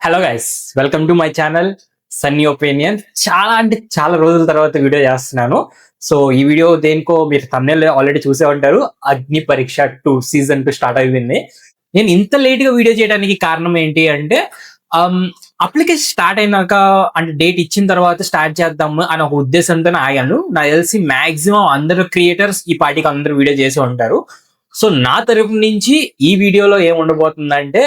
Hello guys, welcome to my channel Sunny opinion. చాలా అంటే చాలా రోజుల తర్వాత వీడియో చేస్తున్నాను. సో ఈ వీడియో దేనికో మీరు thumbnail ఆల్రెడీ చూసే ఉంటారు. అగ్ని పరీక్ష 2 సీజన్ 2 స్టార్ట్ అయింది. నేను ఇంత లేట్ గా వీడియో చేయడానికి కారణం ఏంటి అంటే అప్లికేషన్ స్టార్ట్ అయినాక అంటే డేట్ ఇచ్చిన తర్వాత స్టార్ట్ చేద్దాము అనే ఒక ఉద్దేశంతో ఆగాను. నాకు తెలిసి మాక్సిమం అందరు క్రియేటర్స్ ఈ పార్టీకి అందరూ వీడియో చేసి ఉంటారు. సో నా తరపు నుంచి ఈ వీడియోలో ఏం ఉండబోతుందంటే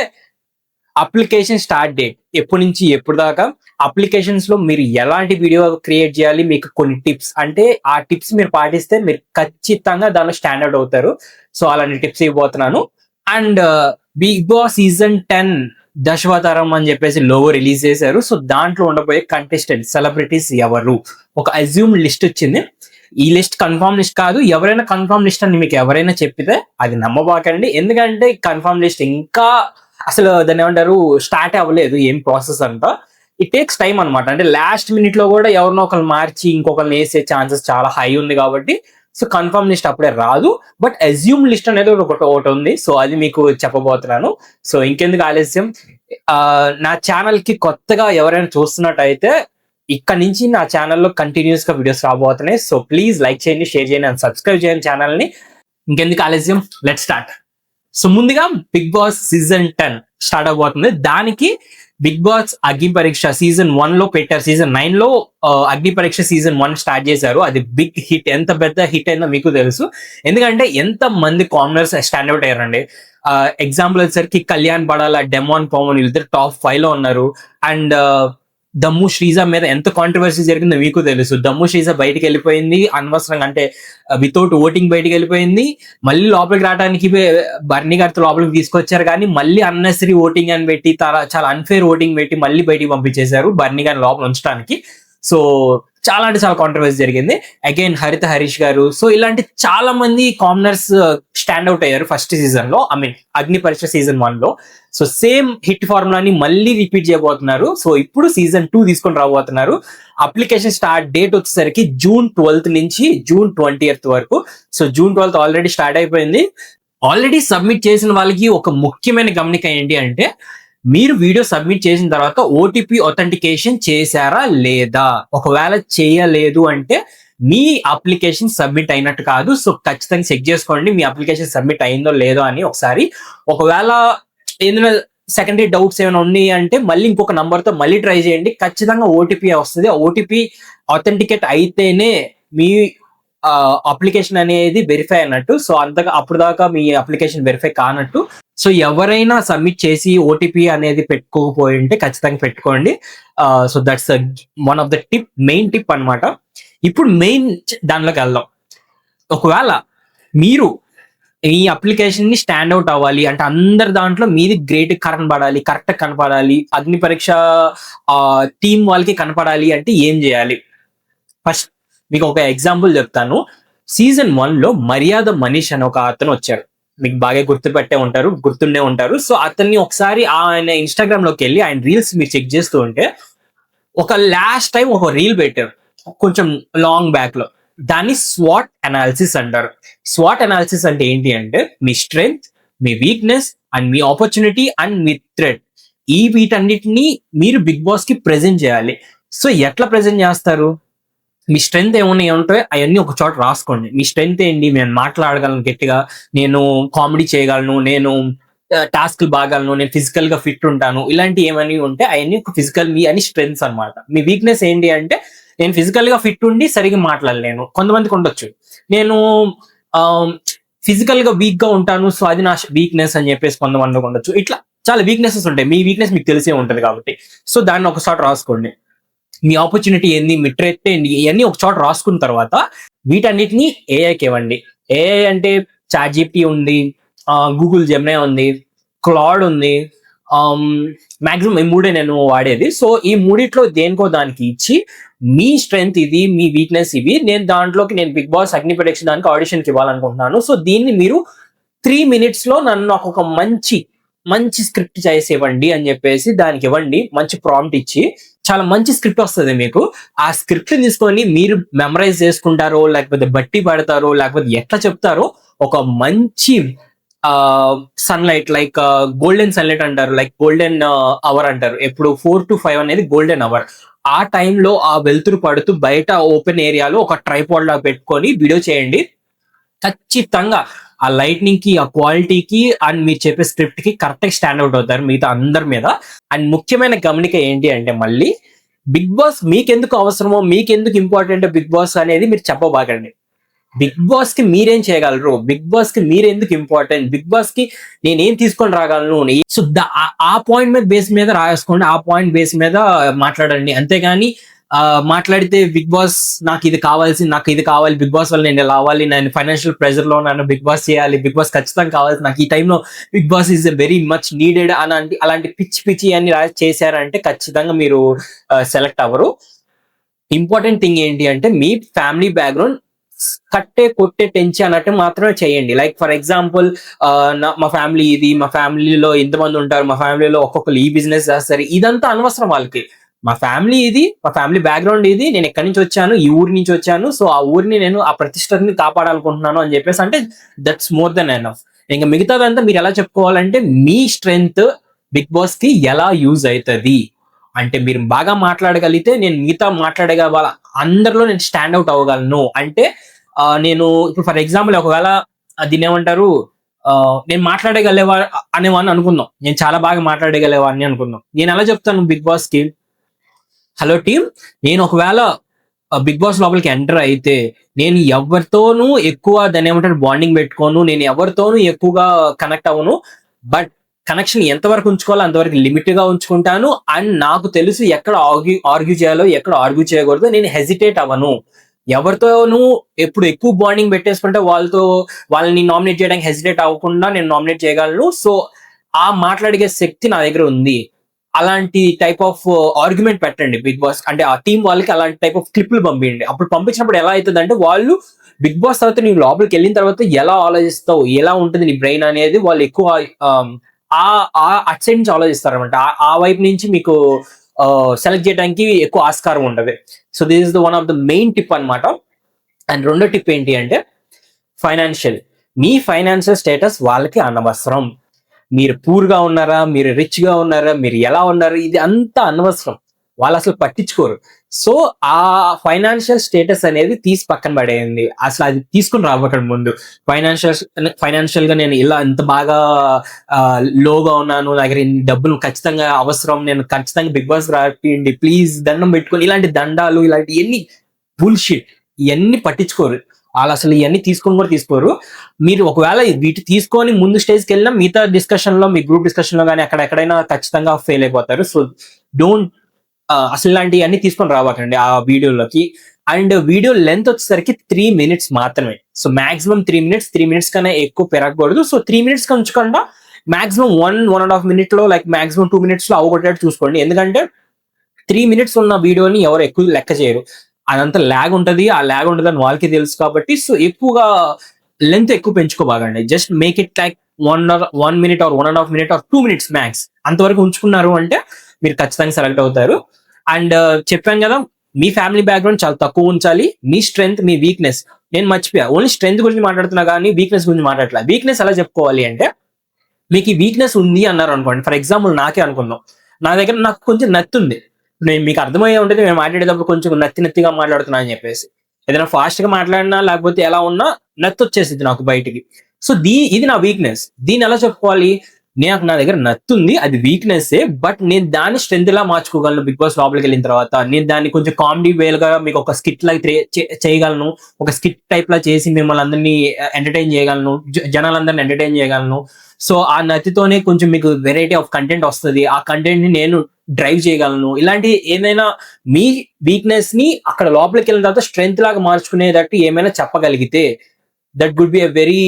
అప్లికేషన్ స్టార్ట్ డేట్ ఎప్పటి నుంచి ఎప్పుడు దాకా, అప్లికేషన్స్ లో మీరు ఎలాంటి వీడియో క్రియేట్ చేయాలి, మీకు కొన్ని టిప్స్ అంటే ఆ టిప్స్ మీరు పాటిస్తే మీరు ఖచ్చితంగా దానిలో స్టాండర్డ్ అవుతారు. సో అలాంటి టిప్స్ ఇవ్వబోతున్నాను. And big Boss season 10 Dasavatharam అని చెప్పేసి లోగో రిలీజ్ చేశారు. సో దాంట్లో ఉండబోయే కంటెస్టెంట్ సెలబ్రిటీస్ ఎవరు, ఒక అజ్యూమ్ లిస్ట్ వచ్చింది. ఈ లిస్ట్ కన్ఫర్మ్ లిస్ట్ కాదు, ఎవరైనా కన్ఫర్మ్ లిస్ట్ అని మీకు ఎవరైనా చెప్పితే అది నమ్మబాకండి. ఎందుకంటే కన్ఫర్మ్ లిస్ట్ ఇంకా అసలు దాన్ని ఏమంటారు స్టార్ట్ అవ్వలేదు, ఏం ప్రాసెస్ అంతా. ఇట్ టేక్స్ టైం అనమాట. అంటే లాస్ట్ మినిట్ లో కూడా ఎవరినో ఒకరు మార్చి ఇంకొకరిని వేసే ఛాన్సెస్ చాలా హై ఉంది కాబట్టి సో కన్ఫర్మ్ లిస్ట్ అప్పుడే రాదు. బట్ అజ్యూమ్ లిస్ట్ అనేది ఒకటి ఉంది. సో అది మీకు చెప్పబోతున్నాను. సో ఇంకెందుకు ఆలస్యం, నా ఛానల్ కి కొత్తగా ఎవరైనా చూస్తున్నట్టయితే ఇక్కడ నుంచి నా ఛానల్లో కంటిన్యూస్ గా వీడియోస్ రాబోతున్నాయి. సో ప్లీజ్ లైక్ చేయండి, షేర్ చేయండి అండ్ సబ్స్క్రైబ్ చేయండి ఛానల్ ని. ఇంకెందుకు ఆలస్యం, లెట్ స్టార్ట్. సో ముందుగా బిగ్ బాస్ సీజన్ 10 స్టార్ట్ అవబోతుంది. దానికి బిగ్ బాస్ అగ్ని పరీక్ష సీజన్ 1 లో పెట్టారు. సీజన్ 9 లో అగ్ని పరీక్ష సీజన్ 1 స్టార్ట్ చేశారు. అది బిగ్ హిట్. ఎంత పెద్ద హిట్ అయిందో మీకు తెలుసు. ఎందుకంటే ఎంత మంది కామనర్స్ స్టాండ్ అవుట్ అయ్యారండి. ఎగ్జాంపుల్ వచ్చేసరికి కళ్యాణ్ బడాల, డెమాన్ పవన్ వీళ్ళిద్దరు టాప్ 5 లో ఉన్నారు. అండ్ దమ్ము శ్రీజ మీద ఎంత కాంట్రవర్సీ జరిగిందో మీకు తెలుసు. దమ్ము శ్రీజ బయటికి వెళ్ళిపోయింది అనవసరంగా, అంటే వితౌట్ ఓటింగ్ బయటికి వెళ్ళిపోయింది. మళ్ళీ లోపలికి రావడానికి బర్నీ గారితో లోపలికి తీసుకొచ్చారు, కానీ మళ్ళీ అన్నెసరీ ఓటింగ్ అని పెట్టి చాలా అన్ఫేర్ ఓటింగ్ పెట్టి మళ్ళీ బయటికి పంపించేశారు బర్నీ గారిని లోపల ఉంచడానికి. సో చాలా అంటే చాలా కాంట్రవర్సీ జరిగింది. అగైన్ హరిత హరీష్ గారు, సో ఇలాంటి చాలా మంది కామనర్స్ స్టాండ్ అవుట్ అయ్యారు ఫస్ట్ సీజన్ లో, ఐ మీన్ అగ్ని పరీక్ష సీజన్ 1 లో. సో సేమ్ హిట్ ఫార్ములాని మళ్ళీ రిపీట్ చేయబోతున్నారు. సో ఇప్పుడు సీజన్ 2 తీసుకొని రాబోతున్నారు. అప్లికేషన్ స్టార్ట్ డేట్ వచ్చేసరికి June 12th నుంచి June 20th వరకు. So June 12th already start అయిపోయింది. ఆల్రెడీ సబ్మిట్ చేసిన వాళ్ళకి ఒక ముఖ్యమైన గమనిక ఏంటి అంటే, మీరు వీడియో సబ్మిట్ చేసిన తర్వాత ఓటీపీ అథెంటికేషన్ చేశారా లేదా. ఒకవేళ చేయలేదు అంటే మీ అప్లికేషన్ సబ్మిట్ అయినట్టు కాదు. సో ఖచ్చితంగా చెక్ చేసుకోండి మీ అప్లికేషన్ సబ్మిట్ అయిందో లేదో అని ఒకసారి. ఒకవేళ ఏదైనా సెకండరీ డౌట్స్ ఏమైనా ఉన్నాయి అంటే మళ్ళీ ఇంకొక నంబర్ తో మళ్ళీ ట్రై చేయండి. ఖచ్చితంగా ఓటీపీ వస్తుంది. ఓటీపీ అథెంటికేట్ అయితేనే మీ అప్లికేషన్ అనేది వెరిఫై అన్నట్టు. సో అంతగా అప్పుడు దాకా మీ అప్లికేషన్ వెరిఫై కానట్టు. సో ఎవరైనా సబ్మిట్ చేసి ఓటీపీ అనేది పెట్టుకోకపోయి ఉంటే ఖచ్చితంగా పెట్టుకోండి. So that's one of the tip, main tip అనమాట. ఇప్పుడు మెయిన్ దానిలోకి వెళ్దాం. ఒకవేళ మీరు ఈ అప్లికేషన్ ని స్టాండ్ అవుట్ అవ్వాలి అంటే అందరి దాంట్లో మీది గ్రేట్ కనపడాలి, కరెక్ట్ కనపడాలి, అగ్ని పరీక్ష టీం వాళ్ళకి కనపడాలి అంటే ఏం చేయాలి? ఫస్ట్ మీకు ఒక ఎగ్జాంపుల్ చెప్తాను. సీజన్ 1 లో మర్యాద మనీష్ అని ఒక అతను వచ్చారు. మీకు బాగా గుర్తుండే ఉంటారు. సో అతన్ని ఒకసారి ఆయన ఇన్స్టాగ్రామ్ లోకి వెళ్ళి ఆయన రీల్స్ మీరు చెక్ చేస్తూ ఉంటే ఒక లాస్ట్ టైం ఒక రీల్ పెట్టారు కొంచెం లాంగ్ బ్యాక్ లో. దాన్ని స్వాట్ అనాలిసిస్ అంటారు. స్వాట్ అనాలిసిస్ అంటే ఏంటి అంటే మీ స్ట్రెంగ్త్, మీ వీక్నెస్ అండ్ మీ ఆపర్చునిటీ అండ్ మీ థ్రెట్, ఈ వీటన్నిటిని మీరు బిగ్ బాస్ కి ప్రెజెంట్ చేయాలి. సో ఎట్లా ప్రెజెంట్ చేస్తారు? మీ స్ట్రెంగ్త్ ఏమున్నాయి ఉంటాయి అవన్నీ ఒక చోట రాసుకోండి. మీ స్ట్రెంగ్త్ ఏంటి? నేను మాట్లాడగలను గట్టిగా, నేను కామెడీ చేయగలను, నేను టాస్క్లు బాగలను, నేను ఫిజికల్ గా ఫిట్ ఉంటాను, ఇలాంటి ఏమని ఉంటే అవన్నీ ఒక ఫిజికల్ మీ అని స్ట్రెంగ్త్స్ అనమాట. మీ వీక్నెస్ ఏంటి అంటే నేను ఫిజికల్ గా ఫిట్ ఉండి సరిగ్గా మాట్లాడలేను. కొంతమందికి ఉండొచ్చు నేను ఫిజికల్ గా వీక్ గా ఉంటాను, సో అది నా వీక్నెస్ అని చెప్పేసి కొంతమందికి ఉండొచ్చు. ఇట్లా చాలా వీక్నెసెస్ ఉంటాయి. మీ వీక్నెస్ మీకు తెలిసే ఉంటది కాబట్టి సో దాన్ని ఒక చోట రాసుకోండి. మీ ఆపర్చునిటీ ఏంది, మీ ట్రెట్ ఏంటి, ఇవన్నీ ఒక చోట రాసుకున్న తర్వాత వీటన్నిటిని ఏఐకి ఇవ్వండి. ఏఐ అంటే చాట్ జీపీటీ ఉంది, గూగుల్ జెమినీ ఉంది, క్లాడ్ ఉంది, మాక్సిమం ఈ మూడే నేను వాడేది. సో ఈ మూడిట్లో దేనికో దానికి ఇచ్చి మీ స్ట్రెంగ్త్ ఇది, మీ వీక్నెస్ ఇవి, నేను బిగ్ బాస్ అగ్ని పరీక్ష దానికి ఆడిషన్కి ఇవ్వాలనుకుంటున్నాను. సో దీన్ని మీరు 3 minutes లో నాకు ఒక మంచి స్క్రిప్ట్ చేసి ఇవ్వండి అని చెప్పేసి దానికి ఇవ్వండి. మంచి ప్రాంప్ట్ ఇచ్చి చాలా మంచి స్క్రిప్ట్ వస్తుంది మీకు. ఆ స్క్రిప్ట్ తీసుకొని మీరు మెమరైజ్ చేసుకుంటారో లేకపోతే బట్టి పడతారో లేకపోతే ఎట్లా చెప్తారో ఒక మంచి సన్లైట్ లైక్ గోల్డెన్ సన్లైట్ అంటారు, లైక్ గోల్డెన్ అవర్ అంటారు. ఎప్పుడు 4 to 5 అనేది గోల్డెన్ అవర్. ఆ టైంలో ఆ వెలుతురు పడుతూ బయట ఓపెన్ ఏరియాలో ఒక ట్రైపాడ్ లాగా పెట్టుకొని వీడియో చేయండి. ఖచ్చితంగా ఆ లైట్నింగ్ కి, ఆ క్వాలిటీకి అండ్ మీరు చెప్పే స్క్రిప్ట్ కి కరెక్ట్ స్టాండ్ అవుట్ అవుతారు మిగతా అందరి మీద. అండ్ ముఖ్యమైన గమనిక ఏంటి అంటే, మళ్ళీ బిగ్ బాస్ మీకెందుకు అవసరమో, మీకెందుకు ఇంపార్టెంట్ బిగ్ బాస్ అనేది మీరు చెప్పబాకండి. బిగ్ బాస్ కి మీరేం చేయగలరు, బిగ్ బాస్ కి మీరెందుకు ఇంపార్టెంట్, బిగ్ బాస్ కి నేనేం తీసుకొని రాగలను, సో ఆ పాయింట్ మీద బేస్ మీద రాసుకోండి, ఆ పాయింట్ బేస్ మీద మాట్లాడండి. అంతేగాని మాట్లాడితే బిగ్ బాస్ నాకు ఇది కావాలి, బిగ్ బాస్ వల్ల నేను రావాలి, నేను ఫైనాన్షియల్ ప్రెషర్ లో నన్ను బిగ్ బాస్ చేయాలి, బిగ్ బాస్ ఖచ్చితంగా కావాలి, నాకు ఈ టైంలో Bigg Boss is very much needed అలాంటి పిచ్చి అని చేశారంటే ఖచ్చితంగా మీరు సెలెక్ట్ అవ్వరు. ఇంపార్టెంట్ థింగ్ ఏంటి అంటే, మీ ఫ్యామిలీ బ్యాక్గ్రౌండ్ కట్టే కొట్టే టెంచి అన్నట్టు మాత్రమే చేయండి. లైక్ ఫర్ ఎగ్జాంపుల్, మా ఫ్యామిలీ ఇది, మా ఫ్యామిలీలో ఇంతమంది ఉంటారు, మా ఫ్యామిలీలో ఒక్కొక్కరు ఈ బిజినెస్ చేస్తారు, ఇదంతా అనవసరం వాళ్ళకి. మా ఫ్యామిలీ ఇది, మా ఫ్యామిలీ బ్యాక్గ్రౌండ్ ఇది, నేను ఎక్కడి నుంచి వచ్చాను, ఈ ఊరి నుంచి వచ్చాను, సో ఆ ఊరిని నేను ఆ ప్రతిష్టని కాపాడాలనుకుంటున్నాను అని చెప్పేసి అంటే దట్స్ మోర్ దెన్ ఎనఫ్. ఇంకా మిగతాదంతా మీరు ఎలా చెప్పుకోవాలంటే, మీ స్ట్రెంగ్త్ బిగ్ బాస్ కి ఎలా యూజ్ అవుతుంది అంటే, మీరు బాగా మాట్లాడగలిగితే నేను మిగతా మాట్లాడగల అందరిలో నేను స్టాండ్ అవుట్ అవ్వగలను. అంటే నేను ఇప్పుడు ఫర్ ఎగ్జాంపుల్ ఒకవేళ దీన్ని ఏమంటారు, నేను మాట్లాడగలేవా అనేవాడిని అనుకుందాం, నేను చాలా బాగా మాట్లాడగలేవాడిని అనుకుందాం. నేను ఎలా చెప్తాను బిగ్ బాస్ కి, హలో టీమ్, నేను ఒకవేళ బిగ్ బాస్ లోపలికి ఎంటర్ అయితే నేను ఎవరితోనూ ఎక్కువ దాన్ని ఏమంటారు బాండింగ్ పెట్టుకోను, నేను ఎవరితోనూ ఎక్కువగా కనెక్ట్ అవ్వను, బట్ కనెక్షన్ ఎంతవరకు ఉంచుకోవాలో అంతవరకు లిమిట్ గా ఉంచుకుంటాను. అండ్ నాకు తెలుసు ఎక్కడ ఆర్గ్యూ చేయాలో, ఎక్కడ ఆర్గ్యూ చేయకూడదు, నేను హెసిటేట్ అవ్వను. ఎవరితోనూ ఎప్పుడు ఎక్కువ బాండింగ్ పెట్టేసుకుంటే వాళ్ళని నామినేట్ చేయడానికి హెసిటేట్ అవ్వకుండా నేను నామినేట్ చేయగలను. సో ఆ మాట్లాడే శక్తి నా దగ్గర ఉంది. అలాంటి టైప్ ఆఫ్ ఆర్గ్యుమెంట్ పెట్టండి బిగ్ బాస్, అంటే ఆ టీం వాళ్ళకి అలాంటి టైప్ ఆఫ్ క్లిప్లు పంపించండి. అప్పుడు పంపించినప్పుడు ఎలా అవుతుంది అంటే, వాళ్ళు బిగ్ బాస్ తర్వాత నీవు లోపలికి వెళ్ళిన తర్వాత ఎలా ఆలోచిస్తావు, ఎలా ఉంటుంది నీ బ్రెయిన్ అనేది వాళ్ళు ఎక్కువ అటు సైడ్ నుంచి ఆలోచిస్తారు అనమాట. ఆ వైపు నుంచి మీకు సెలెక్ట్ చేయడానికి ఎక్కువ ఆస్కారం ఉంటది. So this is the one of the main tip అనమాట. అండ్ రెండో టిప్ ఏంటి అంటే, ఫైనాన్షియల్. మీ ఫైనాన్షియల్ స్టేటస్ వాళ్ళకి అనవసరం. మీరు పూర్ గా ఉన్నారా, మీరు రిచ్ గా ఉన్నారా, మీరు ఎలా ఉన్నారు, ఇది అంతా అనవసరం, వాళ్ళు అసలు పట్టించుకోరు. సో ఆ ఫైనాన్షియల్ స్టేటస్ అనేది తీసి పక్కన పడేయండి. అసలు అది తీసుకుని రావకండి ముందు. ఫైనాన్షియల్ గా నేను ఇలా ఇంత బాగా లోగా ఉన్నాను, నా దగ్గర డబ్బులు ఖచ్చితంగా అవసరం, నేను ఖచ్చితంగా బిగ్ బాస్ రాపియండి ప్లీజ్, దండం పెట్టుకొని, ఇలాంటి దండాలు, ఇలాంటి ఎన్ని బుల్షిట్, ఇవన్నీ పట్టించుకోరు వాళ్ళు. అసలు ఇవన్నీ తీసుకొని కూడా తీసుకోరు. మీరు ఒకవేళ వీటి తీసుకొని ముందు స్టేజ్కి వెళ్ళినా మిగతా డిస్కషన్ లో, మీ గ్రూప్ డిస్కషన్ లో కానీ ఎక్కడైనా ఖచ్చితంగా ఫెయిల్ అయిపోతారు. సో డోంట్ అసలు ఇలాంటివన్నీ తీసుకొని రావకండి ఆ వీడియోలోకి. అండ్ వీడియో లెంత్ వచ్చేసరికి 3 minutes మాత్రమే. సో మాక్సిమం 3 minutes కన్నా ఎక్కువ పెరగకూడదు. సో 3 minutes ఉంచకుండా మాక్సిమం 1.5 minute లో, లైక్ మాక్సిమం 2 minutes లో అవగొట్టేట్టు చూసుకోండి. ఎందుకంటే 3 minutes ఉన్న వీడియోని ఎవరు ఎక్కువ లెక్క చేయరు, అదంతా ల్యాగ్ ఉంటుంది, ఆ ల్యాగ్ ఉంటుంది అని వాళ్ళకి తెలుసు కాబట్టి. సో ఎక్కువగా లెంత్ ఎక్కువ పెంచుకోబాగండి. Just make it like 1 minute or 1.5 minute or 2 minutes max, అంతవరకు ఉంచుకున్నారు అంటే మీరు ఖచ్చితంగా సెలెక్ట్ అవుతారు. అండ్ చెప్పాను కదా, మీ ఫ్యామిలీ బ్యాక్గ్రౌండ్ చాలా తక్కువ ఉంచాలి. మీ స్ట్రెంగ్త్, మీ వీక్నెస్, నేను మర్చిపోయా, ఓన్లీ స్ట్రెంగ్త్ గురించి మాట్లాడుతున్నా కానీ వీక్నెస్ గురించి మాట్లాడట్లా. వీక్నెస్ ఎలా చెప్పుకోవాలి అంటే, మీకు ఈ వీక్నెస్ ఉంది అన్నారు అనుకోండి, ఫర్ ఎగ్జాంపుల్ నాకే అనుకుందాం, నాకు కొంచెం నత్తి ఉంది, నేను మీకు అర్థమయ్యే ఉంటుంది నేను మాట్లాడేటప్పుడు కొంచెం నత్తిగా మాట్లాడుతున్నా అని చెప్పేసి. ఏదైనా ఫాస్ట్ గా మాట్లాడినా లేకపోతే ఎలా ఉన్నా నత్తి వచ్చేసింది నాకు బయటికి. సో ఇది నా వీక్నెస్. దీన్ని ఎలా చెప్పుకోవాలి, నా దగ్గర నత్తి ఉంది, అది వీక్నెస్, బట్ నేను దాన్ని స్ట్రెంత్ లా మార్చుకోగలను. బిగ్ బాస్ లోపలికి వెళ్ళిన తర్వాత నేను దాన్ని కొంచెం కామెడీ వేలుగా మీకు ఒక స్కిట్ లాగా చేయగలను, ఒక స్కిట్ టైప్ లా చేసి మిమ్మల్ని అందరినీ ఎంటర్టైన్ చేయగలను, జనాలందరినీ ఎంటర్టైన్ చేయగలను. సో ఆ నత్తితోనే కొంచెం మీకు వెరైటీ ఆఫ్ కంటెంట్ వస్తుంది, ఆ కంటెంట్ ని నేను డ్రైవ్ చేయగలను. ఇలాంటి ఏమైనా మీ వీక్నెస్ ని అక్కడ లోపలికి వెళ్ళిన తర్వాత స్ట్రెంత్ లాగా మార్చుకునేటట్టు ఏమైనా చెప్పగలిగితే, that good be a very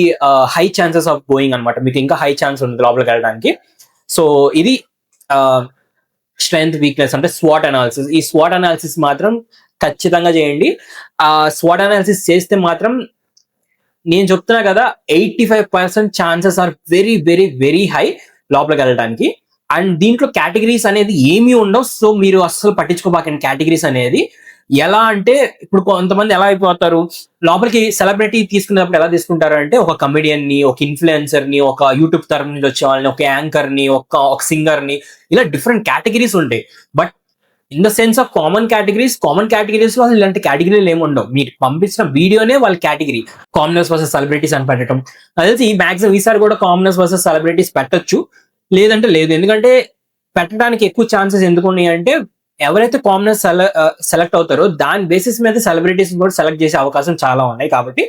high chances of going అనమాట. మీకు ఇంకా హై ఛాన్స్ ఉంటుంది లోపలికి వెళ్ళడానికి. సో ఇది స్ట్రెంగ్త్, వీక్నెస్ అంటే స్వాట్ అనాలిసిస్. ఈ స్వాట్ అనాలిసిస్ మాత్రం ఖచ్చితంగా చేయండి. ఆ స్వాట్ అనాలిసిస్ చేస్తే మాత్రం నేను చెప్తున్నా కదా, 85% chances are very very very high లోపలికి వెళ్ళడానికి. అండ్ దీంట్లో కేటగిరీస్ అనేది ఏమీ ఉండవు. సో మీరు అస్సలు పట్టించుకోబాకండి కేటగిరీస్ అనేది. ఎలా అంటే ఇప్పుడు కొంతమంది ఎలా అయిపోతారు, లోపలికి సెలబ్రిటీ తీసుకున్నప్పుడు ఎలా తీసుకుంటారు అంటే ఒక కమెడియన్ ని, ఒక ఇన్ఫ్లుయెన్సర్ ని, ఒక యూట్యూబ్ తరఫు నుంచి వచ్చే వాళ్ళని, ఒక యాంకర్ ని, ఒక సింగర్ ని, ఇలా డిఫరెంట్ కేటగిరీస్ ఉంటాయి. But in the sense of common categories లో అసలు ఇలాంటి కేటగిరీలు ఏమి ఉండవు. మీరు పంపించిన వీడియోనే వాళ్ళ కేటగిరీ. కామనర్స్ వర్సెస్ సెలబ్రిటీస్ అని పెట్టడం, అదే మాక్సిమం ఈసారి కూడా కామనర్స్ వర్సెస్ సెలబ్రిటీస్ పెట్టొచ్చు, లేదంటే లేదు. ఎందుకంటే పెట్టడానికి ఎక్కువ ఛాన్సెస్ ఎందుకు ఉన్నాయి అంటే ఎవరైతే కామనర్స్ సెలెక్ట్ అవుతారో దాని బేసిస్ మీద సెలబ్రిటీస్ కూడా సెలెక్ట్ చేసే అవకాశం చాలా ఉన్నాయి, కాబట్టి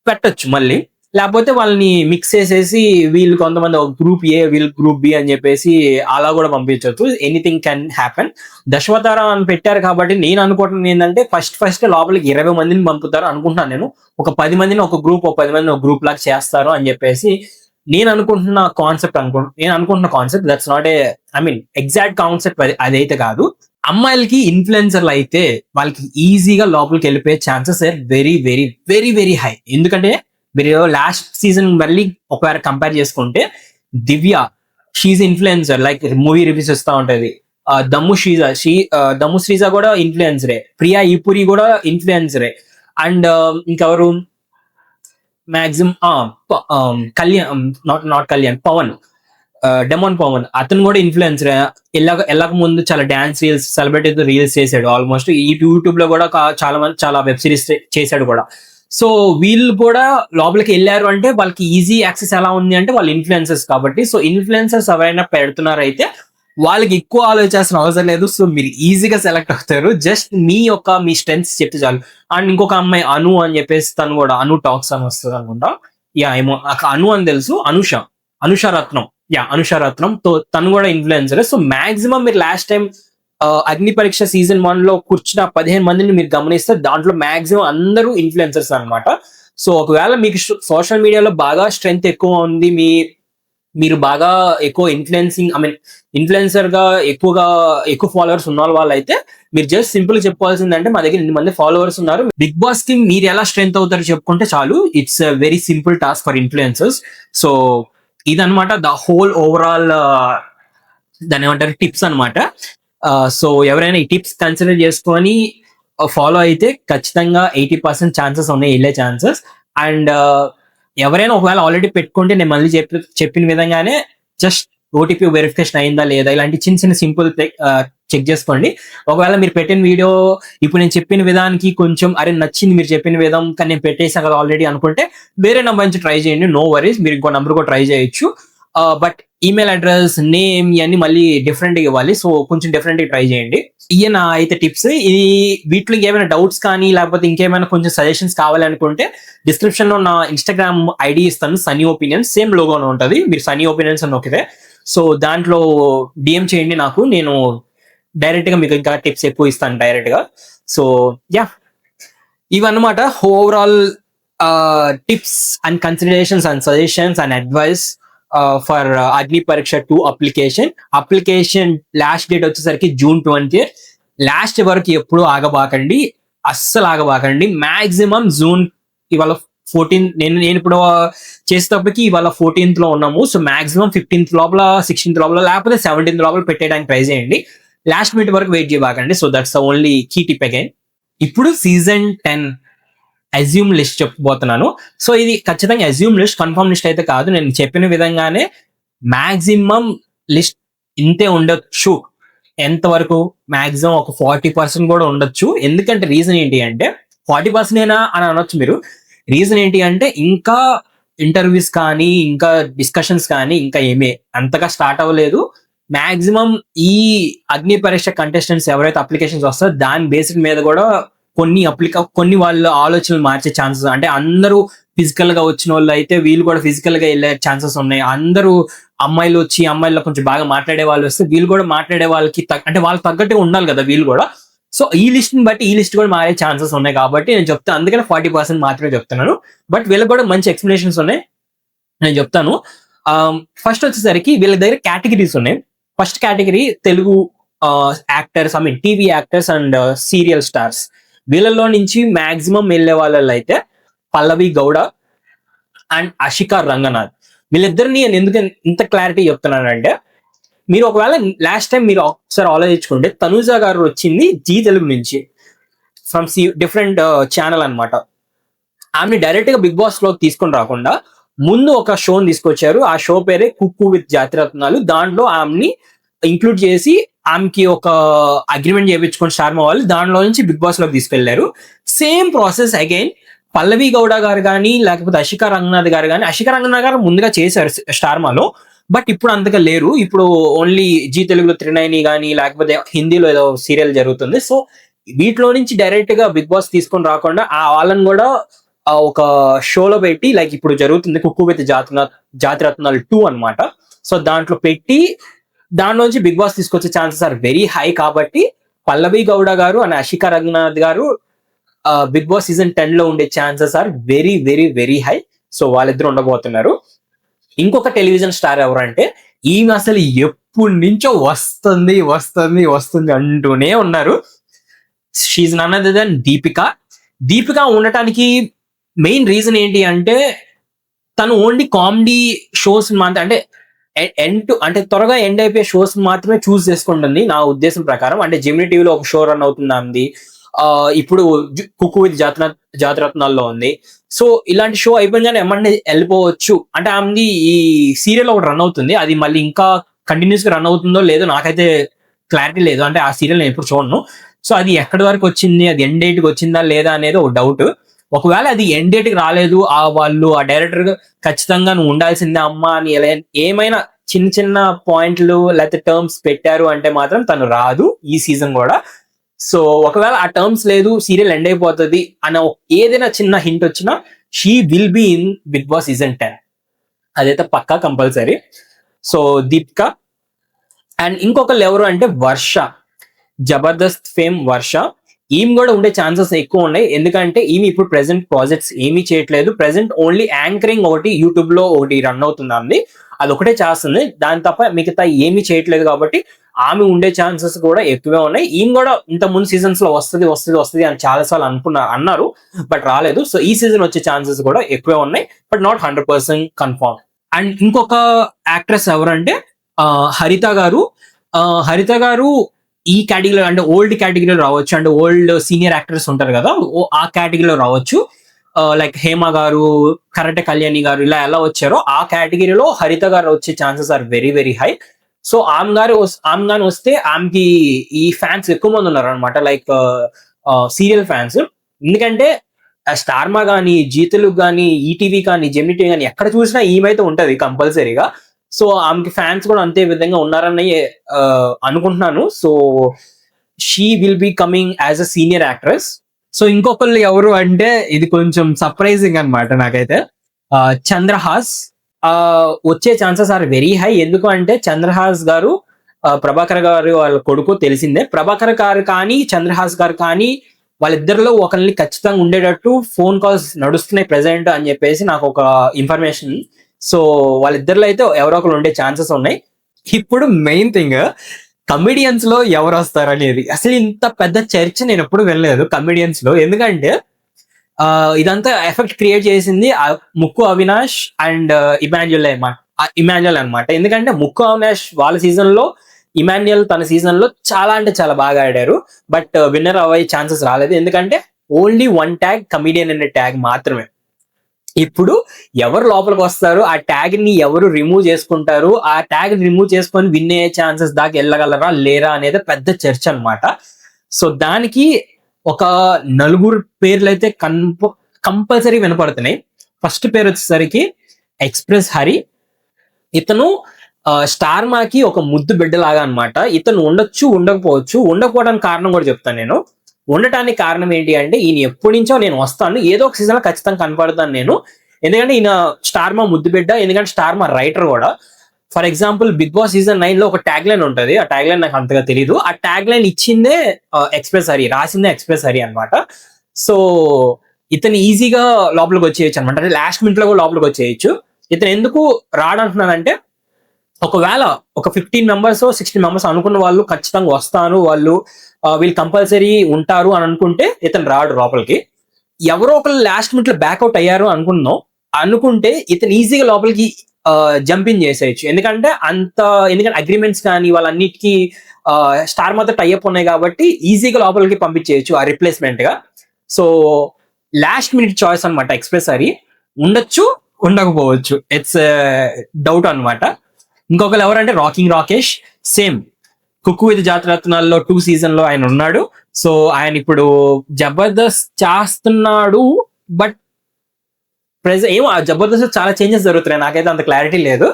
పెట్టొచ్చు మళ్ళీ. లేకపోతే వాళ్ళని మిక్స్ చేసేసి వీళ్ళు కొంతమంది ఒక గ్రూప్ ఏ, వీళ్ళు గ్రూప్ బి అని చెప్పేసి అలా కూడా పంపించవచ్చు. Anything can happen. దశావతారం అని పెట్టారు కాబట్టి నేను అనుకుంటున్నాను ఏంటంటే ఫస్ట్ లోపలికి 20 మందిని పంపుతారు అనుకుంటున్నాను నేను. ఒక 10 మందిని ఒక గ్రూప్, ఒక 10 మందిని ఒక గ్రూప్ లాగా చేస్తారు అని చెప్పేసి నేను అనుకుంటున్న concept. That's not a, I mean exact concept అదైతే కాదు. అమ్మాయిలకి ఇన్ఫ్లుయెన్సర్లు అయితే వాళ్ళకి ఈజీగా లోపలికి వెళ్ళిపోయే chances are very very very very high. ఎందుకంటే మీరు లాస్ట్ సీజన్ మళ్ళీ ఒకవేళ కంపేర్ చేసుకుంటే Divya, she influencer, like movie reviews ఇస్తా ఉంటది. దమ్ము శ్రీజ కూడా ఇన్ఫ్లుయెన్సరే. ప్రియా ఈపురి కూడా ఇన్ఫ్లుయెన్సరే. అండ్ ఇంకెవరు maximum Kalyan, not Kalyan, Pavan, demon Pavan, అతను కూడా ఇన్ఫ్లుయెన్సర్. వెళ్ళక ముందు చాలా డాన్స్ రీల్స్, సెలబ్రిటీ రీల్స్ చేశాడు. ఆల్మోస్ట్ ఈ యూట్యూబ్ లో కూడా చాలా మంది చాలా వెబ్ సిరీస్ చేశాడు కూడా. సో వీళ్ళు కూడా లోపలికి వెళ్ళారు అంటే వాళ్ళకి ఈజీ యాక్సెస్ ఎలా ఉంది అంటే వాళ్ళు ఇన్ఫ్లుయెన్సర్స్ కాబట్టి. సో ఇన్ఫ్లుయెన్సర్స్ ఎవరైనా పెడుతున్నారైతే వాళ్ళకి ఎక్కువ ఆలోచించాల్సిన అవసరం లేదు. సో మీరు ఈజీగా సెలెక్ట్ అవుతారు. జస్ట్ మీ స్ట్రెంగ్స్ చెప్తే చాలు. అండ్ ఇంకొక అమ్మాయి అను అని చెప్పేసి, తను కూడా అను టాక్స్ అని వస్తుంది అనుకుంటా. ఏమో అను అని తెలుసు. అనుష రత్నం తను కూడా ఇన్ఫ్లుయెన్సర్. సో మాక్సిమం మీరు లాస్ట్ టైం అగ్ని పరీక్ష సీజన్ 1 లో కూర్చున్న 15 మందిని మీరు గమనిస్తే దాంట్లో మాక్సిమం అందరూ ఇన్ఫ్లుయెన్సర్స్ అనమాట. సో ఒకవేళ మీకు సోషల్ మీడియాలో బాగా స్ట్రెంగ్త్ ఎక్కువ ఉంది, మీరు బాగా ఎక్కువ ఇన్ఫ్లుయెన్సర్ గా ఎక్కువ ఫాలోవర్స్ ఉన్న వాళ్ళు అయితే మీరు జస్ట్ సింపుల్ చెప్పుకోవాల్సిందంటే మా దగ్గర 8 మంది ఫాలోవర్స్ ఉన్నారు. బిగ్ బాస్ కి మీరు ఎలా స్ట్రెంగ్త్ అవుతారో చెప్పుకుంటే చాలు. It's very simple task for influencers. So ఇదనమాట ద హోల్ ఓవరాల్ దాని ఏమంటారు టిప్స్ అనమాట. సో ఎవరైనా ఈ టిప్స్ కన్సిడర్ చేసుకొని ఫాలో అయితే ఖచ్చితంగా 80% ఛాన్సెస్ ఉన్నాయి వెళ్ళే ఛాన్సెస్. అండ్ ఎవరైనా ఒకవేళ ఆల్రెడీ పెట్టుకుంటే నేను మళ్ళీ చెప్పిన విధంగానే జస్ట్ ఓటీపీ వెరిఫికేషన్ అయిందా లేదా ఇలాంటి చిన్న సింపుల్ చెక్ చేసుకోండి. ఒకవేళ మీరు పెట్టిన వీడియో ఇప్పుడు నేను చెప్పిన విధానికి కొంచెం నచ్చింది మీరు చెప్పిన విధం, కానీ నేను పెట్టేసాను కదా ఆల్రెడీ అనుకుంటే వేరే నెంబర్ నుంచి ట్రై చేయండి. నో వరీస్, మీరు ఇంకో నెంబర్ కూడా ట్రై చేయొచ్చు. బట్ ఈమెయిల్ అడ్రస్, నేమ్ ఇవన్నీ మళ్ళీ డిఫరెంట్ గా ఇవ్వాలి. సో కొంచెం డిఫరెంట్ గా ట్రై చేయండి. నా అయితే టిప్స్. వీటిలో ఇంకేమైనా డౌట్స్ కానీ లేకపోతే ఇంకేమైనా కొంచెం సజెషన్స్ కావాలనుకుంటే డిస్క్రిప్షన్ లో నా ఇన్స్టాగ్రామ్ ఐడి ఇస్తాను, సన్నీ ఒపీనియన్స్. సేమ్ లోగోలో ఉంటుంది, మీరు సన్నీ ఒపీనియన్స్ అని నొక్కితే సో దాంట్లో డిఎం చేయండి నాకు. నేను డైరెక్ట్ గా మీకు ఇంకా టిప్స్ ఎక్కువ ఇస్తాను డైరెక్ట్ గా. సో ఇవన్నమాట overall tips and considerations and suggestions and advice for అగ్ని పరీక్ష 2 అప్లికేషన్ లాస్ట్ డేట్ వచ్చేసరికి June 20th. లాస్ట్ వరకు ఎప్పుడు ఆగబాకండి, అస్సలు ఆగబాకండి. మాక్సిమం జూన్ ఇవాళ 14, నేను ఇప్పుడు చేసేటప్పటికి ఇవాళ 14th లో ఉన్నాము. సో మాక్సిమం 15th లోపల, 16th లోపల, లేకపోతే 17th లోపల పెట్టేయడానికి ట్రై చేయండి. లాస్ట్ మినిట్ వరకు వెయిట్ చేయబాకండి. So that's the only key tip again. ఇప్పుడు సీజన్ 10 అజ్యూమ్ లిస్ట్ చెప్పబోతున్నాను. సో ఇది ఖచ్చితంగా అజ్యూమ్ లిస్ట్, కన్ఫర్మ్ లిస్ట్ అయితే కాదు. నేను చెప్పిన విధంగానే మాక్సిమం లిస్ట్ ఇంతే ఉండొచ్చు. ఎంతవరకు? మాక్సిమం ఒక 40% కూడా ఉండొచ్చు. ఎందుకంటే రీజన్ ఏంటి అంటే 40% ఏనా అని అనొచ్చు మీరు. రీజన్ ఏంటి అంటే ఇంకా ఇంటర్వ్యూస్ కానీ ఇంకా డిస్కషన్స్ కానీ ఇంకా ఏమీ అంతగా స్టార్ట్ అవ్వలేదు. మాక్సిమం ఈ అగ్ని పరీక్ష కంటెస్టెంట్స్ ఎవరైతే అప్లికేషన్స్ వస్తారో దాని బేసిక్ మీద కూడా కొన్ని వాళ్ళ ఆలోచనలు మార్చే ఛాన్సెస్, అంటే అందరూ ఫిజికల్ గా వచ్చిన వాళ్ళు అయితే వీళ్ళు కూడా ఫిజికల్ గా వెళ్ళే ఛాన్సెస్ ఉన్నాయి. అందరూ అమ్మాయిలు వచ్చి అమ్మాయిల్లో కొంచెం బాగా మాట్లాడే వాళ్ళు వస్తే వీళ్ళు కూడా మాట్లాడే వాళ్ళకి అంటే వాళ్ళకి తగ్గట్టుగా ఉండాలి కదా వీళ్ళు కూడా. సో ఈ లిస్ట్ ని బట్టి ఈ లిస్ట్ కూడా మారే ఛాన్సెస్ ఉన్నాయి కాబట్టి నేను చెప్తాను. అందుకని 40% మాత్రమే చెప్తున్నాను. బట్ వీళ్ళకి కూడా మంచి ఎక్స్ప్లెనేషన్స్ ఉన్నాయి, నేను చెప్తాను. ఫస్ట్ వచ్చేసరికి వీళ్ళ దగ్గర కేటగిరీస్ ఉన్నాయి. First category Telugu actors, TV actors and serial stars. వీళ్ళలో నుంచి మాక్సిమం వెళ్ళే వాళ్ళలో అయితే పల్లవి గౌడ అండ్ అషికా రంగనాథ్. వీళ్ళిద్దరిని నేను ఎందుకు ఇంత క్లారిటీ చెప్తున్నానంటే మీరు ఒకవేళ లాస్ట్ టైం మీరు ఒకసారి ఆలోచించుకుంటే తనూజ గారు వచ్చింది జీ తెలుగు నుంచి. ఫ్రమ్ డిఫరెంట్ ఛానల్ అన్నమాట. ఆమెని డైరెక్ట్ గా బిగ్ బాస్ లోకి తీసుకొని రాకుండా ముందు ఒక షోని తీసుకొచ్చారు. ఆ షో పేరే కుక్కు విత్ జాతిరత్నాలు. దాంట్లో ఆమెని ఇంక్లూడ్ చేసి ఆమెకి ఒక అగ్రిమెంట్ చేయించుకొని స్టార్మా వాళ్ళు దాంట్లో నుంచి బిగ్ బాస్ లోకి తీసుకెళ్లారు. సేమ్ ప్రాసెస్ అగైన్ పల్లవి గౌడ గారు కానీ లేకపోతే అషికా రంగనాథ్ గారు కానీ, అషికా రంగనాథ్ గారు ముందుగా చేశారు స్టార్మాలో, బట్ ఇప్పుడు అంతగా లేరు. ఇప్పుడు ఓన్లీ జీ తెలుగులో త్రినైని కానీ లేకపోతే హిందీలో ఏదో సీరియల్ జరుగుతుంది. సో వీటిలో నుంచి డైరెక్ట్ గా బిగ్ బాస్ తీసుకొని రాకుండా ఆ వాళ్ళని కూడా ఒక షోలో పెట్టి లైక్ ఇప్పుడు జరుగుతుంది కుక్కు విత్ జాతిరత్నాలు 2 అన్నమాట. సో దాంట్లో పెట్టి దాంట్లోంచి బిగ్ బాస్ తీసుకొచ్చే ఛాన్సెస్ ఆర్ వెరీ హై. కాబట్టి పల్లవి గౌడ గారు అండ్ అషికా రంగనాథ్ గారు బిగ్ బాస్ సీజన్ 10 లో ఉండే chances are very very very high. So వాళ్ళిద్దరు ఉండబోతున్నారు. ఇంకొక టెలివిజన్ స్టార్ ఎవరంటే ఈమె అసలు ఎప్పటి నుంచో వస్తుంది వస్తుంది వస్తుంది అంటూనే ఉన్నారు. She none other than Deepika. Deepika ఉండటానికి మెయిన్ రీజన్ ఏంటి అంటే తను ఓన్లీ కామెడీ షోస్ మాత్రం అంటే త్వరగా ఎండ్ అయిపోయే షోస్ మాత్రమే చూస్ చేసుకుంటుంది నా ఉద్దేశం ప్రకారం. అంటే జెమినీ టీవీలో ఒక షో రన్ అవుతుంది ఆమెది, ఇప్పుడు కుక్కు విత్ జాతిరత్నాల్లో ఉంది. సో ఇలాంటి షో అయిపోయిందని ఏమన్నా వెళ్ళిపోవచ్చు. అంటే ఆమెది ఈ సీరియల్ ఒకటి రన్ అవుతుంది, అది మళ్ళీ ఇంకా కంటిన్యూస్ గా రన్ అవుతుందో లేదో నాకైతే క్లారిటీ లేదు. అంటే ఆ సీరియల్ నేను ఎప్పుడు చూడను. సో అది ఎక్కడి వరకు వచ్చింది, అది ఎండ్ డేట్ కి వచ్చిందా లేదా అనేది ఒక డౌట్. ఒకవేళ అది ఎండ్ డేట్ కి రాలేదు, వాళ్ళు ఆ డైరెక్టర్ ఖచ్చితంగా నువ్వు ఉండాల్సిందే అమ్మా అని ఏమైనా చిన్న చిన్న పాయింట్లు లేకపోతే టర్మ్స్ పెట్టారు అంటే మాత్రం తను రాదు ఈ సీజన్ కూడా. సో ఒకవేళ ఆ టర్మ్స్ లేదు, సీరియల్ ఎండ్ అయిపోతుంది అన్న ఏదైనా చిన్న హింట్ వచ్చినా she will be in Bigg Boss season 10, అదైతే పక్కా కంపల్సరీ. సో దీపిక అండ్ ఇంకొకళ్ళు ఎవరు అంటే వర్ష, జబర్దస్త్ ఫేమ్ వర్ష. ఈమె కూడా ఉండే ఛాన్సెస్ ఎక్కువ ఉన్నాయి. ఎందుకంటే ఈమె ఇప్పుడు ప్రెసెంట్ ప్రాజెక్ట్స్ ఏమీ చేయట్లేదు. ప్రెసెంట్ ఓన్లీ యాంకరింగ్ ఒకటి యూట్యూబ్ లో ఒకటి రన్ అవుతుంది, అది ఒకటే చేస్తుంది. దాని తప్ప మిగతా ఏమీ చేయట్లేదు. కాబట్టి ఆమె ఉండే ఛాన్సెస్ కూడా ఎక్కువే ఉన్నాయి. ఈమె కూడా ఇంత ముందు సీజన్స్ లో వస్తుంది వస్తుంది వస్తుంది అని చాలా సార్లు అన్నారు, బట్ రాలేదు. సో ఈ సీజన్ వచ్చే ఛాన్సెస్ కూడా ఎక్కువే ఉన్నాయి, బట్ నాట్ 100% కన్ఫర్మ్. అండ్ ఇంకొక యాక్ట్రెస్ ఎవరంటే హరిత గారు. హరిత గారు ఈ కేటగిరీలో అంటే ఓల్డ్ కేటగిరీలో రావచ్చు, అంటే ఓల్డ్ సీనియర్ యాక్టర్స్ ఉంటారు కదా ఆ కేటగిరీలో రావచ్చు. లైక్ హేమ గారు, కరెక్ట్ కళ్యాణి గారు ఇలా ఎలా వచ్చారో ఆ కేటగిరీలో హరిత గారు వచ్చే chances are very very high. So ఆమె గారు వస్తే ఆమెకి ఈ ఫ్యాన్స్ ఎక్కువ మంది ఉన్నారు అనమాట, లైక్ సీరియల్ ఫ్యాన్స్. ఎందుకంటే స్టార్మా కానీ, జీ తెలుగు కానీ, ఈటీవీ కానీ, జెమినీ టీవీ కానీ ఎక్కడ చూసినా ఈమెయితే ఉంటది కంపల్సరీగా. సో ఆమెకి ఫ్యాన్స్ కూడా అంతే విధంగా ఉన్నారని అనుకుంటున్నాను. So she will be coming as a senior actress. So ఇంకొకళ్ళు ఎవరు అంటే ఇది కొంచెం సర్ప్రైజింగ్ అనమాట నాకైతే, చంద్రహాస్. వచ్చే ఛాన్సెస్ ఆర్ వెరీ హై. ఎందుకు అంటే చంద్రహాస్ గారు ప్రభాకర్ గారు వాళ్ళ కొడుకు తెలిసిందే. ప్రభాకర్ గారు కానీ చంద్రహాస్ గారు కానీ వాళ్ళిద్దరిలో ఒకరిని ఖచ్చితంగా ఉండేటట్టు ఫోన్ కాల్స్ నడుస్తున్నాయి ప్రెసెంట్ అని చెప్పేసి నాకు ఒక ఇన్ఫర్మేషన్. సో వాళ్ళిద్దరిలో అయితే ఎవరో ఒకరు ఉండే ఛాన్సెస్ ఉన్నాయి. ఇప్పుడు మెయిన్ థింగ్ కమెడియన్స్ లో ఎవరు వస్తారు అనేది. అసలు ఇంత పెద్ద చర్చ నేను ఎప్పుడు వెళ్ళలేదు కమెడియన్స్ లో. ఎందుకంటే ఇదంతా ఎఫెక్ట్ క్రియేట్ చేసింది ముక్కు అవినాష్ అండ్ ఇమాన్యుయల్ అనమాట. ఎందుకంటే ముక్కు అవినాష్ వాళ్ళ సీజన్ లో, ఇమాన్యుయల్ తన సీజన్ లో చాలా అంటే చాలా బాగా ఆడారు, బట్ విన్నర్ అవ్వే ఛాన్సెస్ రాలేదు. ఎందుకంటే ఓన్లీ 1 ట్యాగ్ కమెడియన్ అనే ట్యాగ్ మాత్రమే. ఇప్పుడు ఎవరు లోపలికి వస్తారు, ఆ ట్యాగ్ ని ఎవరు రిమూవ్ చేసుకుంటారు, ఆ ట్యాగ్ రిమూవ్ చేసుకొని విన్ అయ్యే ఛాన్సెస్ దాకా వెళ్ళగలరా లేరా అనేది పెద్ద చర్చ అనమాట. సో దానికి ఒక 4 పేర్లు అయితే కంపల్సరీ వినపడుతున్నాయి. ఫస్ట్ పేరు వచ్చేసరికి ఎక్స్ప్రెస్ హరి. ఇతను స్టార్మాకి ఒక ముద్దు బిడ్డలాగా అనమాట. ఇతను ఉండొచ్చు, ఉండకపోవచ్చు. ఉండకపోవడానికి కారణం కూడా చెప్తాను నేను. ఉండటానికి కారణం ఏంటి అంటే ఈయన ఎప్పటి నుంచో నేను వస్తాను, ఏదో ఒక సీజన్ లో ఖచ్చితంగా కనపడతాను నేను. ఎందుకంటే ఈయన స్టార్మా ముద్దు బిడ్డ, ఎందుకంటే స్టార్మా రైటర్ కూడా. For example Bigg Boss season 9 లో ఒక ట్యాగ్ లైన్ ఉంటుంది, ఆ ట్యాగ్ లైన్ నాకు అంతగా తెలియదు. ఆ ట్యాగ్ లైన్ ఇచ్చిందే ఎక్స్ప్రెస్ హరి, రాసిందే ఎక్స్ప్రెస్ హరి అనమాట. సో ఇతను ఈజీగా లోపలికి వచ్చేయచ్చు అనమాట, అంటే లాస్ట్ మినిట్ లో కూడా లోపలికి వచ్చేయచ్చు. ఇతను ఎందుకు రాడంటున్నానంటే ఒకవేళ ఒక 15 మెంబర్స్ 16 మెంబర్స్ అనుకున్న వాళ్ళు ఖచ్చితంగా వస్తాను, వీళ్ళు కంపల్సరీ ఉంటారు అని అనుకుంటే ఇతను రాడు లోపలికి. ఎవరో ఒకరు లాస్ట్ మినిట్ లో బ్యాక్అవుట్ అయ్యారు అనుకుంటే ఇతను ఈజీగా లోపలికి జంప్ ఇన్ చేసేయచ్చు. ఎందుకంటే అగ్రిమెంట్స్ కానీ వాళ్ళన్నిటికీ స్టార్ మాతో టైఅప్ ఉన్నాయి కాబట్టి ఈజీగా లోపలికి పంపించేయచ్చు ఆ రిప్లేస్మెంట్ గా. సో లాస్ట్ మినిట్ చాయిస్ అనమాట ఎక్స్ప్రెస్ హరి, ఉండొచ్చు ఉండకపోవచ్చు, ఇట్స్ డౌట్ అనమాట. ఇంకొకరు ఎవరంటే rocking Rakesh, same Cooku with జాతిరత్నాల్లో 2 సీజన్ లో ఆయన ఉన్నాడు. సో ఆయన ఇప్పుడు జబర్దస్త్ చేస్తున్నాడు, బట్ ఏమో ఆ జబర్దస్త్ చాలా చేంజెస్ జరుగుతున్నాయి, నాకైతే అంత క్లారిటీ లేదు.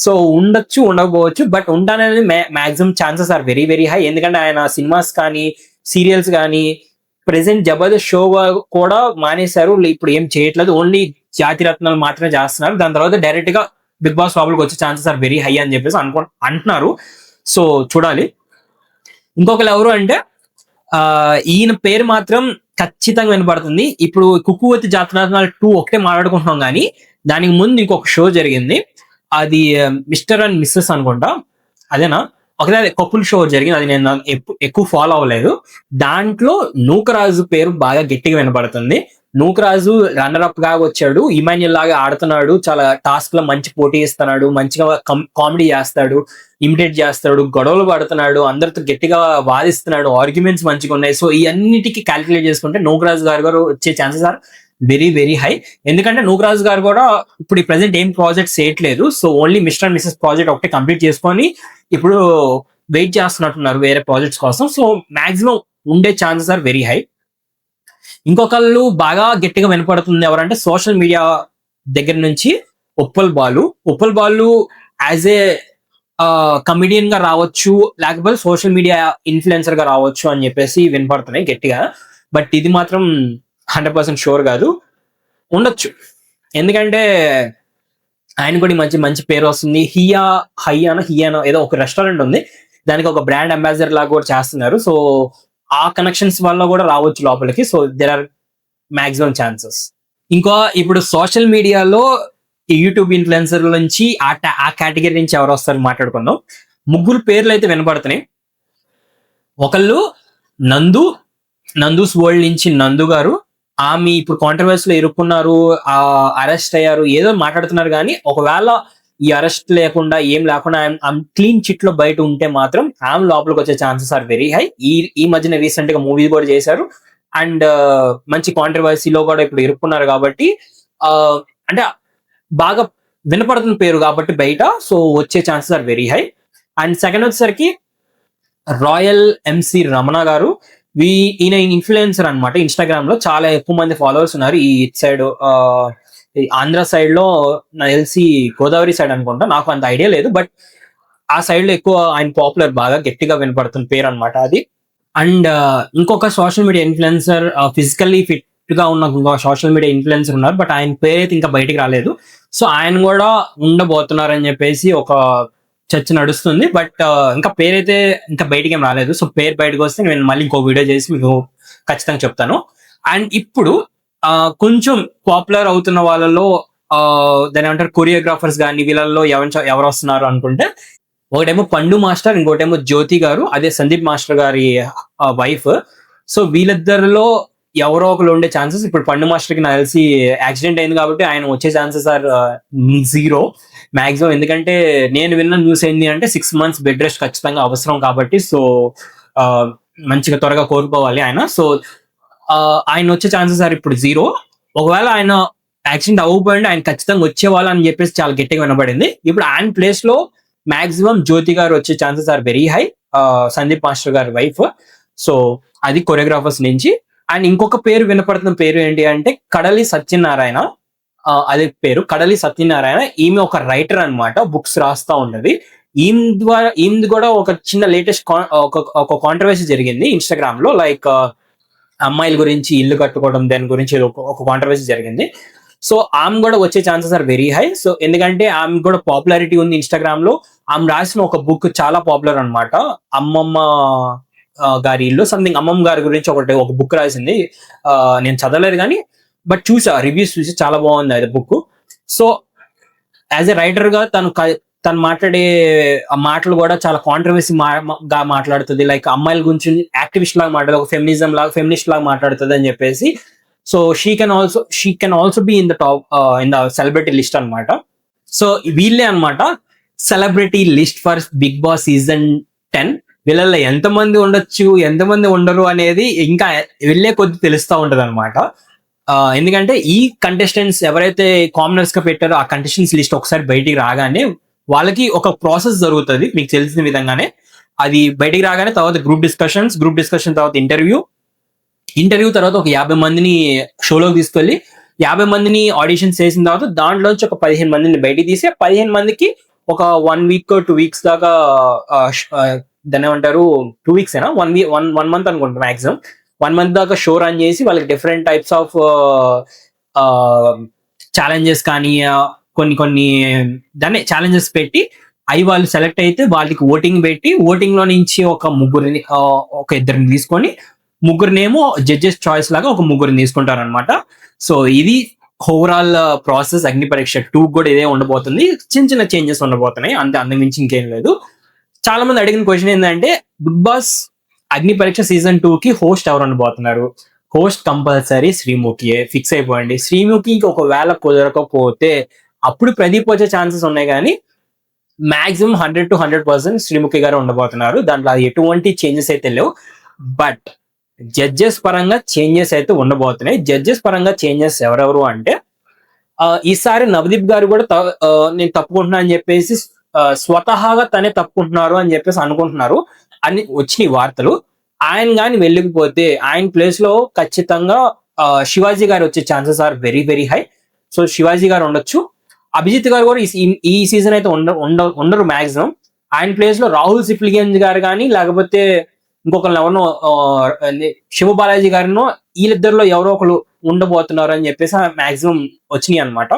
సో ఉండొచ్చు ఉండకపోవచ్చు, బట్ ఉంటానని maximum chances are very very high. ఎందుకంటే ఆయన సినిమాస్ కానీ సీరియల్స్ కానీ ప్రెసెంట్ జబర్దస్త్ షో కూడా మానేశారు, ఇప్పుడు ఏం చేయట్లేదు, ఓన్లీ జాతిరత్నాలు మాత్రమే చేస్తున్నారు. దాని తర్వాత డైరెక్ట్ గా బిగ్ బాస్ లోపలికి వచ్చే ఛాన్సెస్ ఆర్ వెరీ హై అని చెప్పేసి అంటున్నారు. సో చూడాలి. ఇంకొకరు ఎవరు అంటే ఈయన పేరు మాత్రం ఖచ్చితంగా వినపడుతుంది. ఇప్పుడు కుక్కువతి జాతిరత్నాలు 2 ఒకటే మాట్లాడుకుంటున్నాం, కానీ దానికి ముందు ఇంకొక షో జరిగింది, అది మిస్టర్ అండ్ మిస్సెస్ అనుకుంటా, అదేనా, ఒకటే కపుల్ షో జరిగింది, అది నేను ఎక్కువ ఫాలో అవ్వలేదు. దాంట్లో నూకరాజు పేరు బాగా గట్టిగా వినపడుతుంది. నూకరాజు రన్నర్ అప్ గా వచ్చాడు, ఇమాన్యుల్ లాగా ఆడుతున్నాడు, చాలా టాస్క్ లో మంచి పోటీ ఇస్తున్నాడు, మంచిగా కామెడీ చేస్తాడు, ఇమిటేట్ చేస్తాడు, గొడవలు పడుతున్నాడు, అందరితో గట్టిగా వాదిస్తున్నాడు, ఆర్గ్యుమెంట్స్ మంచిగా ఉన్నాయి. సో ఈ అన్నిటికీ క్యాలిక్యులేట్ చేసుకుంటే నూకరాజు గారు వచ్చే chances are very very high. ఎందుకంటే నూకరాజు గారు కూడా ఇప్పుడు ప్రెసెంట్ ఏం ప్రాజెక్ట్స్ చేయట్లేదు, so only mister and missus project ఒకటి కంప్లీట్ చేసుకొని ఇప్పుడు వెయిట్ చేస్తున్నట్టున్నారు వేరే ప్రాజెక్ట్స్ కోసం. సో మాక్సిమం ఉండే ఛాన్సెస్ ఆర్ వెరీ హై. ఇంకొకళ్ళు బాగా గట్టిగా వినపడుతుంది ఎవరంటే సోషల్ మీడియా దగ్గర నుంచి Uppal Balu as a comedian గా రావచ్చు, లేకపోతే సోషల్ మీడియా ఇన్ఫ్లుయెన్సర్ గా రావచ్చు అని చెప్పేసి వినపడుతున్నాయి గట్టిగా. బట్ ఇది మాత్రం 100% షూర్ కాదు, ఉండొచ్చు. ఎందుకంటే ఆయన కూడా మంచి మంచి పేరు వస్తుంది. హియానో ఏదో ఒక రెస్టారెంట్ ఉంది, దానికి ఒక బ్రాండ్ అంబాసిడర్ లాగా కూడా చేస్తున్నారు. సో ఆ కనెక్షన్స్ వల్ల కూడా రావచ్చు లోపలికి. So there are maximum chances. ఇంకా ఇప్పుడు సోషల్ మీడియాలో యూట్యూబ్ ఇన్ఫ్లుయెన్సర్ నుంచి ఆ కేటగిరీ నుంచి ఎవరు వస్తారు మాట్లాడుకుందాం. 3 పేర్లు అయితే వినపడుతున్నాయి. ఒకళ్ళు నందూస్ వరల్డ్ నుంచి నందు గారు, ఆమె ఇప్పుడు కాంట్రవర్సీలో ఇరుక్కున్నారు, అరెస్ట్ అయ్యారు, ఏదో మాట్లాడుతున్నారు, కానీ ఒకవేళ ఈ అరెస్ట్ లేకుండా ఏం లేకుండా క్లీన్ చిట్ లో బయట ఉంటే మాత్రం ఆమె లోపలికి వచ్చే ఛాన్సెస్ ఆర్ వెరీ హై. ఈ మధ్యన రీసెంట్ గా మూవీ కూడా చేశారు, అండ్ మంచి కాంట్రవర్సీలో కూడా ఇప్పుడు ఇరుక్కున్నారు కాబట్టి అంటే బాగా వినపడుతున్న పేరు కాబట్టి బయట, సో వచ్చే chances are very high. And second వచ్చేసరికి రాయల్ MC రమణ గారు. ఈయన ఇన్ఫ్లుయెన్సర్ అనమాట, ఇన్స్టాగ్రామ్ లో చాలా ఎక్కువ మంది ఫాలోవర్స్ ఉన్నారు. ఈ సైడ్ ఆంధ్ర సైడ్ లో నాకు తెలిసి గోదావరి సైడ్ అనుకుంటా, నాకు అంత ఐడియా లేదు, బట్ ఆ సైడ్ లో ఎక్కువ ఆయన పాపులర్, బాగా గట్టిగా వినపడుతున్న పేరు అనమాట అది. అండ్ ఇంకొక social media influencer, physically fit గా ఉన్న ఇంకొక సోషల్ మీడియా ఇన్ఫ్లుయెన్సర్ ఉన్నారు, బట్ ఆయన పేరు అయితే ఇంకా బయటికి రాలేదు. సో ఆయన కూడా ఉండబోతున్నారని చెప్పేసి ఒక చర్చ నడుస్తుంది, బట్ ఇంకా పేరైతే ఇంకా బయటికి ఏం రాలేదు. సో పేరు బయటకు వస్తే నేను మళ్ళీ ఇంకో వీడియో చేసి మీకు ఖచ్చితంగా చెప్తాను. అండ్ ఇప్పుడు కొంచెం పాపులర్ అవుతున్న వాళ్ళలో దాని ఏమంటారు కొరియోగ్రాఫర్స్ కానీ వీళ్ళల్లో ఎవరు వస్తున్నారు అనుకుంటే, ఒకటేమో పండు మాస్టర్, ఇంకోటేమో జ్యోతి గారు, అదే సందీప్ మాస్టర్ గారి వైఫ్. సో వీళ్ళిద్దరిలో ఎవరో ఒకరు ఉండే ఛాన్సెస్. ఇప్పుడు పండు మాస్టర్ కి నాకు తెలిసి యాక్సిడెంట్ అయింది కాబట్టి ఆయన వచ్చే ఛాన్సెస్ ఆర్ 0 మాక్సిమం. ఎందుకంటే నేను విన్న న్యూస్ ఏంటి అంటే 6 months బెడ్ రెస్ట్ ఖచ్చితంగా అవసరం కాబట్టి, సో మంచిగా త్వరగా కోరుకోవాలి ఆయన. సో ఆయన వచ్చే ఛాన్సెస్ ఆర్ ఇప్పుడు 0. ఒకవేళ ఆయన యాక్సిడెంట్ అవ్వకపోయింటే ఆయన ఖచ్చితంగా వచ్చేవాళ్ళు అని చెప్పేసి చాలా గట్టిగా వినబడింది. ఇప్పుడు ఆయన ప్లేస్ లో మాక్సిమం జ్యోతి గారు వచ్చే chances are very high, Sandeep master గారి వైఫ్. సో అది కొరియోగ్రాఫర్స్ నుంచి. అండ్ ఇంకొక పేరు వినపడుతున్న పేరు ఏంటి అంటే కడలి సత్యనారాయణ. అదే పేరు కడలి సత్యనారాయణ. ఈమె ఒక రైటర్ అన్నమాట, బుక్స్ రాస్తా ఉంటది. ఈమె కూడా ఒక చిన్న లేటెస్ట్ ఒక కాంట్రవర్సీ జరిగింది ఇన్స్టాగ్రామ్ లో, లైక్ అమ్మాయిల గురించి ఇల్లు కట్టుకోవడం దాని గురించి ఒక కాంట్రవర్సీ జరిగింది. సో ఆమె కూడా వచ్చే chances are very high. So ఎందుకంటే ఆమె కూడా పాపులారిటీ ఉంది ఇన్స్టాగ్రామ్ లో. ఆమె రాసిన ఒక బుక్ చాలా పాపులర్ అన్నమాట, అమ్మమ్మ గారి ఇల్లు సంథింగ్. అమ్మమ్మ గారి గురించి ఒక బుక్ రాసింది, నేను చదవలేదు కానీ బట్ చూసా, రివ్యూస్ చూసి చాలా బాగుంది అది book. So as a writer గా తను మాట్లాడే మాటలు కూడా చాలా కాంట్రవర్సీ గా మాట్లాడుతుంది, లైక్ అమ్మాయిల గురించి యాక్టివిస్ట్ లాగా మాట్లాడుతుంది, ఒక ఫెమినిస్ట్ లాగా మాట్లాడుతుంది అని చెప్పేసి. So she can also be in the top in the celebrity list అనమాట. సో వీళ్ళే అనమాట celebrity list for Bigg Boss season 10. వీళ్ళల్లో ఎంతమంది ఉండొచ్చు, ఎంతమంది ఉండరు అనేది ఇంకా వెళ్ళే కొద్ది తెలుస్తూ ఉంటది అనమాట. ఎందుకంటే ఈ కంటెస్టెంట్స్ ఎవరైతే కామనర్స్ గా పెట్టారో ఆ కంటెస్టెంట్స్ లిస్ట్ ఒకసారి బయటికి రాగానే వాళ్ళకి ఒక ప్రాసెస్ జరుగుతుంది మీకు తెలిసిన విధంగానే. అది బయటికి రాగానే తర్వాత గ్రూప్ డిస్కషన్ తర్వాత ఇంటర్వ్యూ తర్వాత ఒక 50 మందిని షోలోకి తీసుకెళ్లి 50 మందిని ఆడిషన్స్ చేసిన తర్వాత దాంట్లోంచి ఒక 15 మందిని బయటికి తీసి 15 మందికి ఒక 1 వీక్ 2 వీక్స్ దాకా దాన్ని ఏమంటారు 2 వీక్స్ ఏనా 1 మంత్ అనుకుంటా మాక్సిమం 1 మంత్ దాకా షో రన్ చేసి వాళ్ళకి డిఫరెంట్ టైప్స్ ఆఫ్ ఛాలెంజెస్ కానీ కొన్ని దాన్ని ఛాలెంజెస్ పెట్టి అవి వాళ్ళు సెలెక్ట్ అయితే వాళ్ళకి ఓటింగ్ పెట్టి ఓటింగ్ లో నుంచి ఒక ముగ్గురిని ఒక ఇద్దరిని తీసుకొని ముగ్గురినేమో జడ్జెస్ చాయిస్ లాగా ఒక ముగ్గురిని తీసుకుంటారు అనమాట. సో ఇది ఓవరాల్ ప్రాసెస్. అగ్ని పరీక్ష 2 కూడా ఇదే ఉండబోతుంది. చిన్న చేంజెస్ ఉండబోతున్నాయి, అంతే, అంతకుమించి ఇంకేం లేదు. చాలా మంది అడిగిన క్వశ్చన్ ఏంటంటే బిగ్ బాస్ అగ్ని పరీక్ష సీజన్ 2 కి హోస్ట్ ఎవరు ఉండబోతున్నారు? హోస్ట్ కంపల్సరీ శ్రీముఖియే, ఫిక్స్ అయిపోయింది. శ్రీముఖికి ఒకవేళ కుదరకపోతే అప్పుడు ప్రదీప్ వచ్చే ఛాన్సెస్ ఉన్నాయి, కానీ మాక్సిమం 100 to 100% శ్రీముఖి గారు ఉండబోతున్నారు. దాంట్లో ఎటువంటి చేంజెస్ అయితే లేవు. బట్ జడ్జెస్ పరంగా చేంజెస్ అయితే ఉండబోతున్నాయి. జడ్జెస్ పరంగా చేంజెస్ ఎవరెవరు అంటే ఈసారి నవదీప్ గారు కూడా నేను తప్పుకుంటున్నా అని చెప్పేసి స్వతహాగా తనే తప్పుకుంటున్నారు అని చెప్పేసి అనుకుంటున్నారు అని వచ్చినాయి వార్తలు. ఆయన కానీ వెళ్ళకపోతే ఆయన ప్లేస్ లో ఖచ్చితంగా శివాజీ గారు వచ్చే chances are very very high. So Shivaji garu ఉండొచ్చు. అభిజిత్ గారు కూడా ఈ సీజన్ అయితే ఉండరు మాక్సిమం. ఆయన ప్లేస్ లో రాహుల్ సిప్లిగంజ్ గారు కానీ లేకపోతే ఇంకొకరు ఎవరినో శివ బాలాజీ గారినో వీళ్ళిద్దరిలో ఎవరో ఒకరు ఉండబోతున్నారు అని చెప్పేసి మాక్సిమం వచ్చినాయి అనమాట.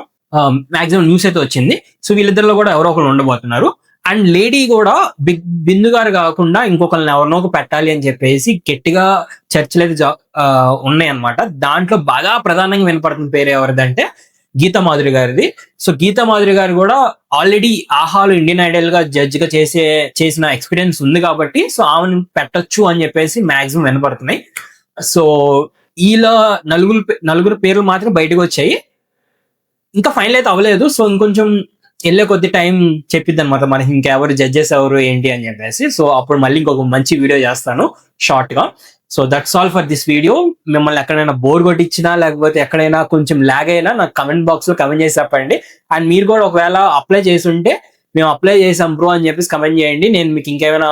మాక్సిమం న్యూస్ అయితే వచ్చింది. సో వీళ్ళిద్దరిలో కూడా ఎవరో ఒకరు ఉండబోతున్నారు. అండ్ లేడీ కూడా బిందు గారు కాకుండా ఇంకొకరిని ఎవరినో పెట్టాలి అని చెప్పేసి గట్టిగా చర్చలు అయితే ఉన్నాయి అనమాట. దాంట్లో బాగా ప్రధానంగా వినపడుతున్న పేరు ఎవరిదంటే గీతా మాధురి గారిది. సో గీతా మాధురి గారు కూడా ఆల్రెడీ ఆహాలో ఇండియన్ ఐడల్ గా జడ్జ్ గా చేసిన ఎక్స్పీరియన్స్ ఉంది కాబట్టి సో ఆమెను పెట్టొచ్చు అని చెప్పేసి మాక్సిమం వినపడుతున్నాయి. సో వీళ్ళ నలుగురు పేర్లు మాత్రం బయటకు వచ్చాయి. ఇంకా ఫైనల్ అయితే అవ్వలేదు. సో ఇంకొంచెం వెళ్ళే కొద్ది టైం చెప్పిద్ది అనమాట మనకి ఇంకెవరు జడ్జెస్ ఎవరు ఏంటి అని చెప్పేసి. సో అప్పుడు మళ్ళీ ఇంకొక మంచి వీడియో చేస్తాను షార్ట్ గా. So that's all for this video. మిమ్మల్ని ఎక్కడైనా బోర్ కొట్టించినా లేకపోతే ఎక్కడైనా కొంచెం లాగ్ అయినా నాకు కమెంట్ బాక్స్ లో కమెంట్ చేసి చెప్పండి. అండ్ మీరు కూడా ఒకవేళ అప్లై చేసి ఉంటే మేము అప్లై చేసాం బ్రో అని చెప్పేసి కమెంట్ చేయండి. నేను మీకు ఇంకేమైనా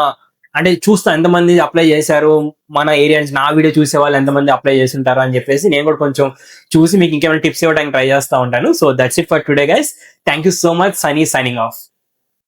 అంటే చూస్తాను ఎంతమంది అప్లై చేశారు మన ఏరియా నుంచి, నా వీడియో చూసే వాళ్ళు ఎంతమంది అప్లై చేసి ఉంటారు అని చెప్పేసి నేను కూడా కొంచెం చూసి మీకు ఇంకేమైనా టిప్స్ ఇవ్వడానికి ట్రై చేస్తూ ఉంటాను. So that's it for today guys. Thank you so much. Sunny signing off.